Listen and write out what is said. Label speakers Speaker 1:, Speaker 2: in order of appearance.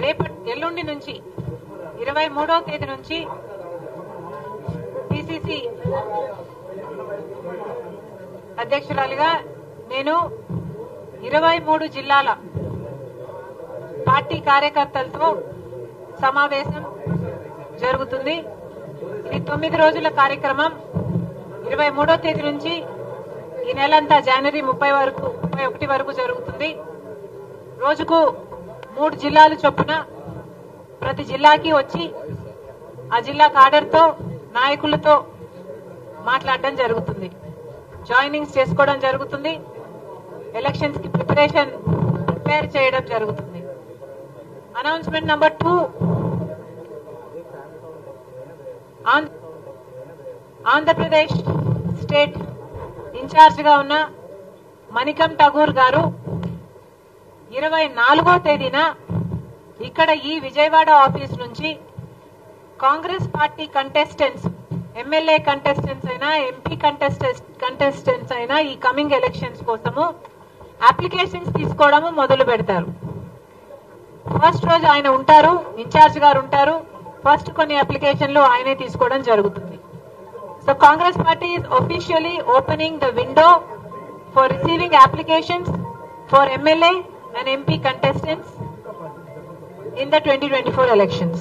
Speaker 1: రేపటి ఎల్లుండి నుంచి 23వ తేదీ నుంచి పిసిసి అధ్యక్షురాలిగా నేను 23 జిల్లాల పార్టీ కార్యకర్తలతో సమావేశం జరుగుతుంది. ఇది 9 రోజుల కార్యక్రమం. 23వ తేదీ నుంచి ఈ నెలంతా జనవరి 31 వరకు జరుగుతుంది. రోజుకు 3 జిల్లాలు చొప్పున ప్రతి జిల్లాకి వచ్చి ఆ జిల్లా కాడర్తో నాయకులతో మాట్లాడడం జరుగుతుంది. జాయినింగ్స్ చేసుకోవడం జరుగుతుంది. ఎలక్షన్స్ కి ప్రిపేర్ చేయడం జరుగుతుంది. Announcement number 2, Andhra Pradesh state incharge గా ఉన్న మణికం ఠాగూర్ గారు 24వ తేదీన ఇక్కడ ఈ విజయవాడ ఆఫీస్ నుంచి Congress party contestants, MLA contestants అయినా ఎంపీ కంటెస్టెంట్స్ అయినా ఈ కమింగ్ ఎలక్షన్స్ కోసము అప్లికేషన్స్ తీసుకోవడము మొదలు పెడతారు. ఫస్ట్ రోజు ఆయన ఉంటారు, ఇన్ఛార్జ్ గారు ఉంటారు. ఫస్ట్ కొన్ని అప్లికేషన్లు ఆయనే తీసుకోవడం జరుగుతుంది. So Congress party is officially opening the window for receiving applications for MLA and MP contestants in the 2024 elections.